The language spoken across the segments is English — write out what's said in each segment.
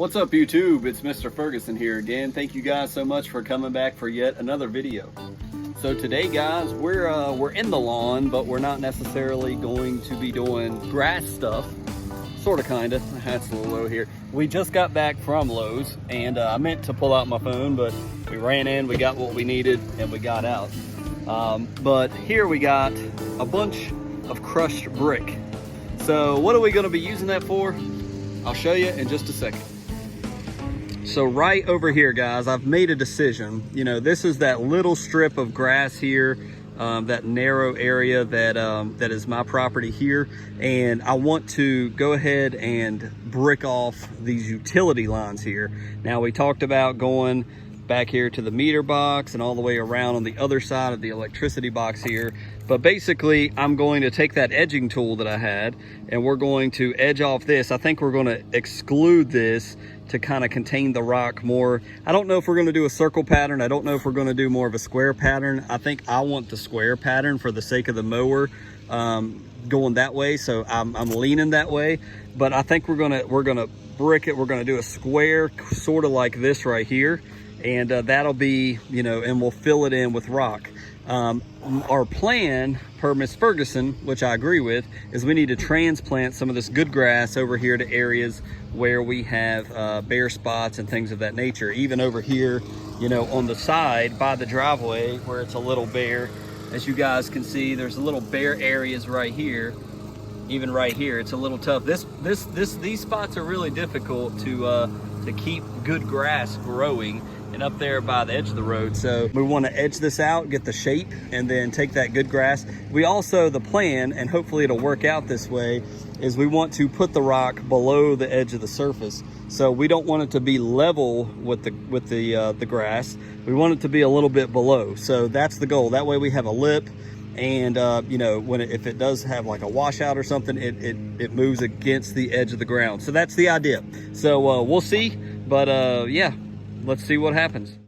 What's up YouTube? It's Mr. Ferguson here again. Thank you guys so much for coming back for yet another video. So today guys, we're in the lawn, but we're not necessarily going to be doing grass stuff. Sorta, kinda. That's a little low here. We just got back from Lowe's and I meant to pull out my phone, but we ran in, we got what we needed, and we got out. But here we got a bunch of crushed brick. So what are we gonna be using that for? I'll show you in just a second. So right over here, guys, I've made a decision. You know, this is that little strip of grass here, that narrow area that is my property here. And I want to go ahead and brick off these utility lines here. Now, we talked about going back here to the meter box and all the way around on the other side of the electricity box here. But basically, I'm going to take that edging tool that I had and we're going to edge off this. I think we're going to exclude this to kind of contain the rock more. I don't know if we're going to do a circle pattern. I don't know if we're going to do more of a square pattern. I think I want the square pattern for the sake of the mower going that way. So I'm leaning that way, but I think we're gonna brick it. We're going to do a square sort of like this right here. And that'll be, you know, and we'll fill it in with rock. Our plan, per Miss Ferguson, which I agree with, is we need to transplant some of this good grass over here to areas where we have bare spots and things of that nature. Even over here, you know, on the side by the driveway where it's a little bare. As you guys can see, there's a little bare areas right here. Even right here, it's a little tough. These spots are really difficult to keep good grass growing, and up there by the edge of the road. So we want to edge this out, get the shape, and then take that good grass. We also, the plan, and hopefully it'll work out this way, is we want to put the rock below the edge of the surface. So we don't want it to be level with the grass. We want it to be a little bit below. So that's the goal. That way we have a lip, and you know, if it does have like a washout or something, it moves against the edge of the ground. So that's the idea. So we'll see, but yeah, let's see what happens.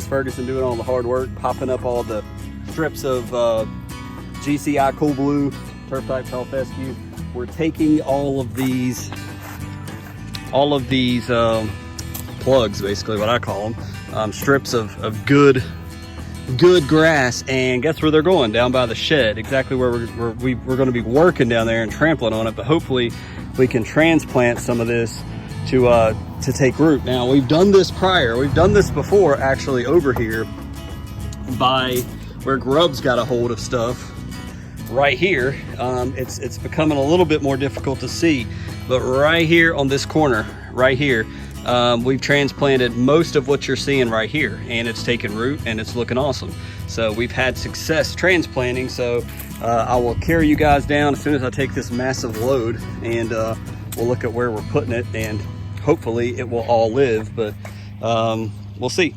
Ferguson doing all the hard work, popping up all the strips of GCI Cool Blue Turf Type Tall Fescue. We're taking all of these plugs, basically what I call them, strips of good grass, and guess where they're going? Down by the shed, exactly where we're going to be working down there and trampling on it. But hopefully we can transplant some of this to take root. Now, we've done this prior. We've done this before, actually, over here by where grubs got a hold of stuff right here. It's becoming a little bit more difficult to see, but right here on this corner right here, we've transplanted most of what you're seeing right here, and it's taken root and it's looking awesome. So we've had success transplanting. So I will carry you guys down as soon as I take this massive load, and we'll look at where we're putting it, and hopefully it will all live, but we'll see.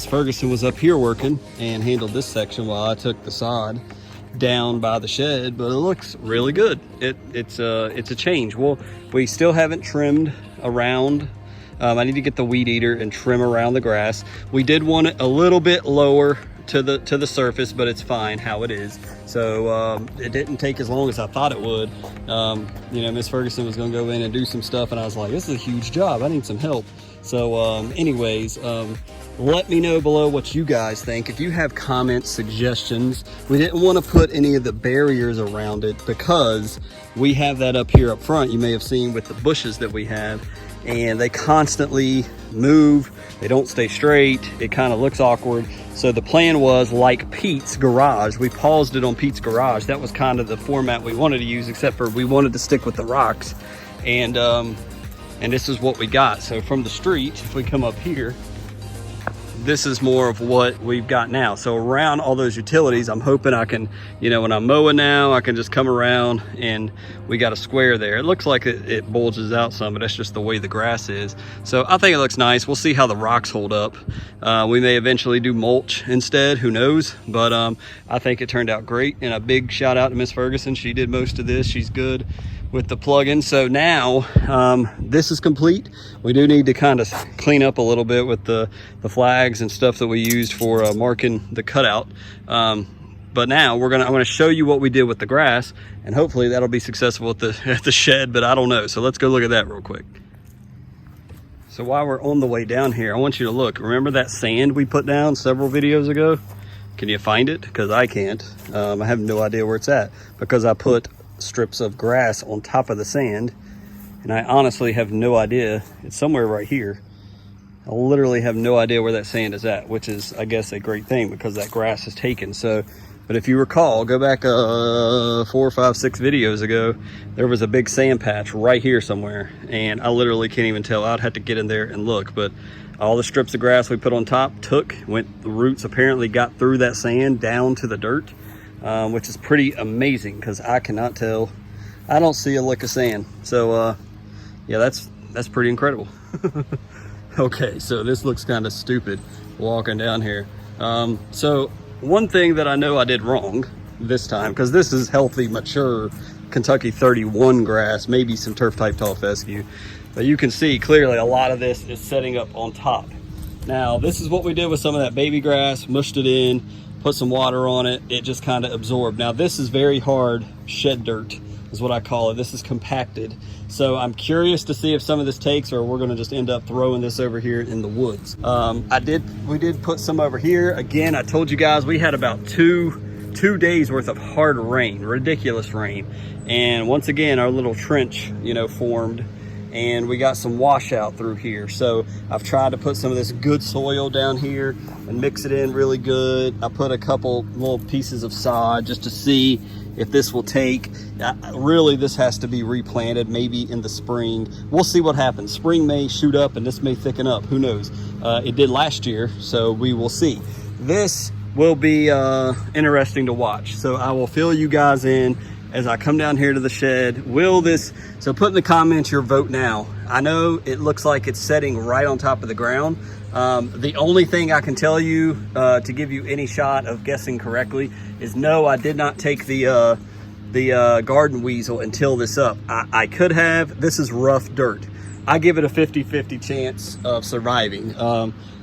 Ferguson was up here working and handled this section while I took the sod down by the shed, but it looks really good. It's a change. Well, we still haven't trimmed around. I need to get the weed eater and trim around the grass. We did want it a little bit lower to the surface, but it's fine how it is. So it didn't take as long as I thought it would. You know, Miss Ferguson was gonna go in and do some stuff, and I was like, this is a huge job, I need some help. So anyways, let me know below what you guys think. If you have comments, suggestions. We didn't want to put any of the barriers around it because we have that up here up front. You may have seen with the bushes that we have, and they constantly move. They don't stay straight. It kind of looks awkward. So the plan was like Pete's garage. We paused it on Pete's garage. That was kind of the format we wanted to use, except for we wanted to stick with the rocks. And this is what we got. So from the street, if we come up here, this is more of what we've got now. So around all those utilities, I'm hoping I can, you know, when I'm mowing now, I can just come around and we got a square there. It looks like it bulges out some, but that's just the way the grass is. So I think it looks nice. We'll see how the rocks hold up. We may eventually do mulch instead, who knows? But I think it turned out great. And a big shout out to Miss Ferguson. She did most of this. She's good with the plug-in. So now this is complete. We do need to kind of clean up a little bit with the flags and stuff that we used for marking the cutout. But now I'm gonna show you what we did with the grass, and hopefully that'll be successful at the shed, but I don't know. So let's go look at that real quick. So while we're on the way down here, I want you to look. Remember that sand we put down several videos ago? Can you find it? Because I can't. I have no idea where it's at because I put strips of grass on top of the sand, and I honestly have no idea. It's somewhere right here. I literally have no idea where that sand is at, which is, I guess, a great thing because that grass is taken. So, but if you recall, go back 4, 5, 6 videos ago, there was a big sand patch right here somewhere, and I literally can't even tell. I'd have to get in there and look, but all the strips of grass we put on top the roots apparently got through that sand down to the dirt. Which is pretty amazing because I cannot tell. I don't see a lick of sand. So yeah, that's pretty incredible. Okay, so this looks kind of stupid walking down here. So one thing that I know I did wrong this time, because this is healthy, mature Kentucky 31 grass, maybe some turf type tall fescue, but you can see clearly a lot of this is setting up on top. Now this is what we did with some of that baby grass, mushed it in, put some water on it, it just kind of absorbed. Now this is very hard shed dirt is what I call it. This is compacted. So I'm curious to see if some of this takes, or we're gonna just end up throwing this over here in the woods. We did put some over here. Again, I told you guys we had about two days worth of hard rain, ridiculous rain. And once again, our little trench, you know, formed, and we got some washout through here. So I've tried to put some of this good soil down here and mix it in really good. I put a couple little pieces of sod just to see if this will take. Really, this has to be replanted maybe in the spring. We'll see what happens. Spring may shoot up and this may thicken up, who knows? It did last year, so we will see. This will be interesting to watch. So I will fill you guys in as I come down here to the shed. So put in the comments your vote now. I know it looks like it's setting right on top of the ground. The only thing I can tell you to give you any shot of guessing correctly is no, I did not take the garden weasel and till this up. I could have. This is rough dirt. I give it a 50-50 chance of surviving.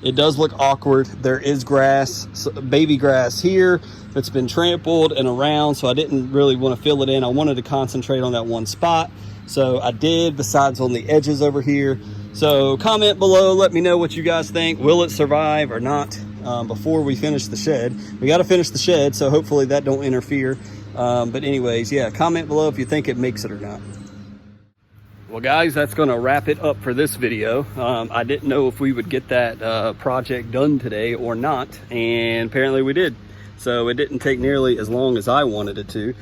It does look awkward. There is grass, baby grass here that's been trampled and around, so I didn't really want to fill it in. I wanted to concentrate on that one spot, so I did, besides on the edges over here. So comment below, let me know what you guys think. Will it survive or not before we finish the shed? We got to finish the shed, so hopefully that don't interfere. But anyways, yeah, comment below if you think it makes it or not. Well guys, that's gonna wrap it up for this video. I didn't know if we would get that project done today or not, and apparently we did. So it didn't take nearly as long as I wanted it to.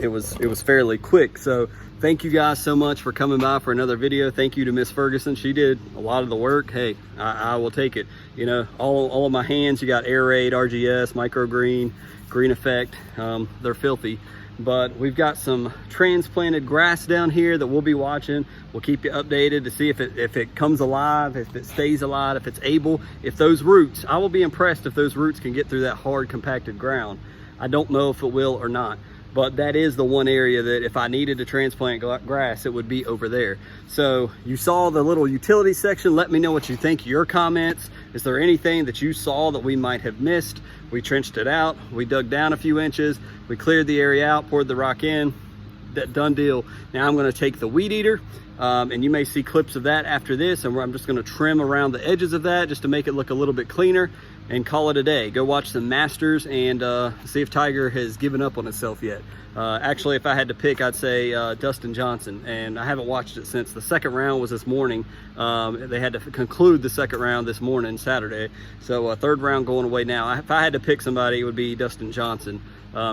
It was fairly quick. So thank you guys so much for coming by for another video. Thank you to Miss Ferguson. She did a lot of the work. Hey, I will take it. You know, all of my hands, you got aerate, RGS, microgreen, green effect. They're filthy. But we've got some transplanted grass down here that we'll be watching. We'll keep you updated to see if it comes alive, if it stays alive, if it's able, if those roots, I will be impressed if those roots can get through that hard compacted ground. I don't know if it will or not, but that is the one area that if I needed to transplant grass, it would be over there. So you saw the little utility section. Let me know what you think, your comments. Is there anything that you saw that we might have missed? We trenched it out, we dug down a few inches, we cleared the area out, poured the rock in, that done deal. Now I'm gonna take the weed eater, and you may see clips of that after this, and I'm just gonna trim around the edges of that just to make it look a little bit cleaner and call it a day. Go watch the Masters and see if Tiger has given up on itself yet. Actually, if I had to pick, I'd say Dustin Johnson, and I haven't watched it since the second round was this morning. They had to conclude the second round this morning, Saturday. So third round going away now. If I had to pick somebody, it would be Dustin Johnson.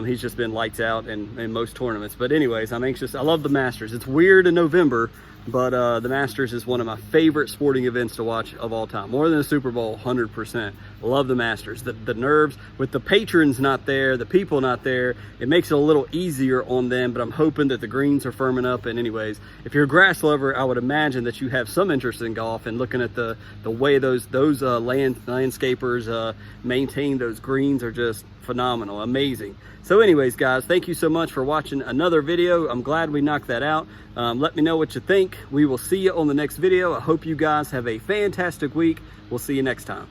He's just been lights out in most tournaments. But anyways, I'm anxious. I love the Masters. It's weird in November, but the Masters is one of my favorite sporting events to watch of all time. More than the Super Bowl, 100%. Love the Masters. The nerves, with the patrons not there, the people not there, it makes it a little easier on them, but I'm hoping that the greens are firming up. And anyways, if you're a grass lover, I would imagine that you have some interest in golf and looking at the way those landscapers maintain those greens are just phenomenal, amazing. So anyways, guys, thank you so much for watching another video. I'm glad we knocked that out. Let me know what you think. We will see you on the next video. I hope you guys have a fantastic week. We'll see you next time.